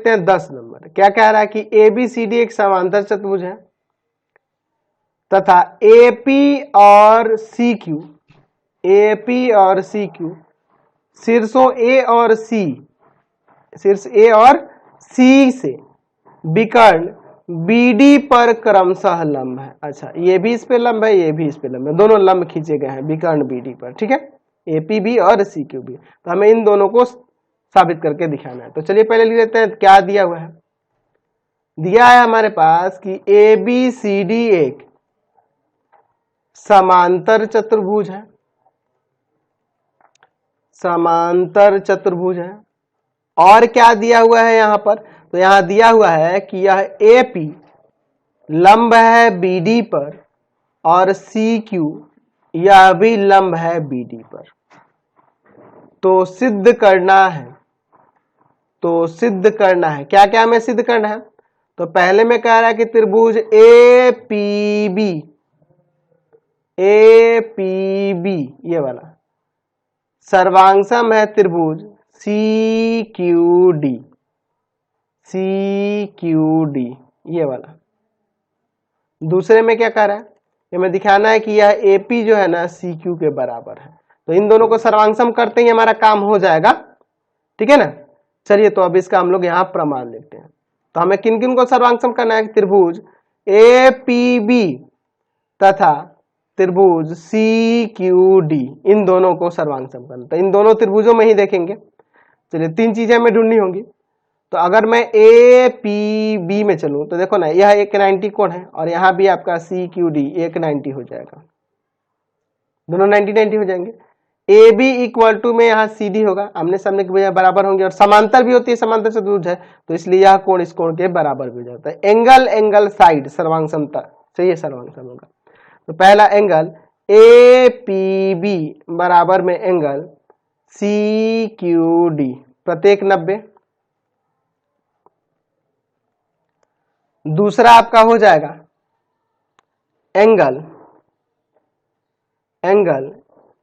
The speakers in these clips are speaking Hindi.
देखते हैं 10 नंबर। क्या कह रहा है कि ABCD एक समांतर चतुर्भुज है तथा AP और CQ शीर्षों A और C, शीर्ष A और C से विकर्ण BD पर क्रमशः लंब है। अच्छा, ये भी इस पे लंब है, ये भी इस पे लंब है, दोनों लंब खींचे गए हैं विकर्ण BD पर। ठीक है, APB और CQB। तो हमें इन दोनों को साबित करके दिखाना है। तो चलिए पहले लिख लेते हैं क्या दिया हुआ है। दिया है हमारे पास कि ABCD एक समांतर चतुर्भुज है, समांतर चतुर्भुज है। और क्या दिया हुआ है यहां पर, तो यहां दिया हुआ है कि यह AP लंब है BD पर और CQ यह भी लंब है BD पर। तो सिद्ध करना है, तो सिद्ध करना है, क्या क्या हमें सिद्ध करना है। तो पहले में कह रहा है कि त्रिभुज APB ये वाला सर्वांगसम है त्रिभुज CQD ये वाला। दूसरे में क्या कह रहा है, हमें दिखाना है कि यह AP जो है ना CQ के बराबर है। तो इन दोनों को सर्वांगसम करते ही हमारा काम हो जाएगा। ठीक है ना। चलिए तो अब इसका हम लोग यहाँ प्रमाण लेते हैं। तो हमें किन किन को सर्वांगसम करना है, त्रिभुज APB तथा त्रिभुज CQD, इन दोनों को सर्वांगसम करना। तो इन दोनों त्रिभुजों में ही देखेंगे। चलिए 3 चीजें हमें ढूंढनी होंगी। तो अगर मैं APB में चलूं तो देखो ना, यह 190 कोण है और यहां भी आपका CQD 190 हो जाएगा, दोनों 90 हो जाएंगे। AB इक्वल टू में यहाँ CD होगा, आमने सामने के बराबर होंगे और समांतर भी होती है, समांतर चतुर्भुज है तो इसलिए यह कोण इस कोण के बराबर भी हो जाता है। एंगल साइड सर्वांगसमता से ये सर्वांगसम होगा। तो पहला एंगल APB बराबर में एंगल CQD प्रत्येक 90। दूसरा आपका हो जाएगा एंगल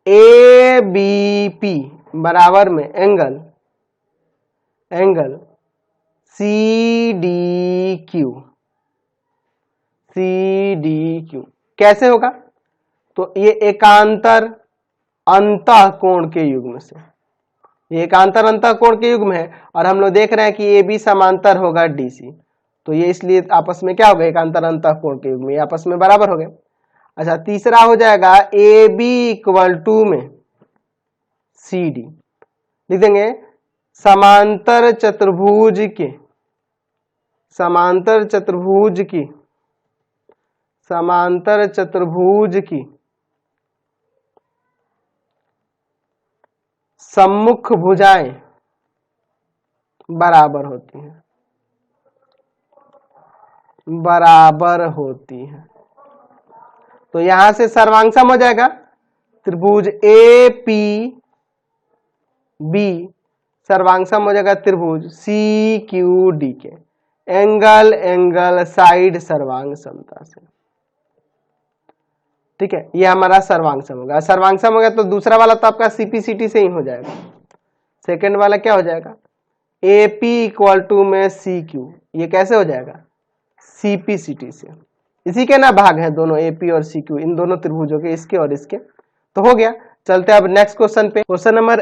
ABP बराबर में एंगल CDQ। कैसे होगा, तो ये एकांतर अंतःकोण के युग्म से, ये एकांतर अंतःकोण के युग्म है और हम लोग देख रहे हैं कि AB समांतर होगा DC, तो ये इसलिए आपस में क्या होगा, एकांतर अंतःकोण के युग्म, ये आपस में बराबर हो गए। अच्छा, तीसरा हो जाएगा AB इक्वल टू में CD, लिख देंगे समांतर चतुर्भुज की सम्मुख भुजाएं बराबर होती हैं। तो यहां से सर्वांगसम हो जाएगा त्रिभुज APB, सर्वांगसम हो जाएगा त्रिभुज CQD के एंगल साइड सर्वांग समता से। ठीक है, ये हमारा सर्वांगसम होगा। सर्वांगसम हो गया तो दूसरा वाला तो आपका CPCT से ही हो जाएगा। सेकंड वाला क्या हो जाएगा, AP इक्वल टू में CQ, ये कैसे हो जाएगा, CPCT से। इसी के ना भाग है दोनों AP और CQ, इन दोनों त्रिभुजों के, इसके और इसके। तो हो गया। चलते हैं अब नेक्स्ट क्वेश्चन पे। Question number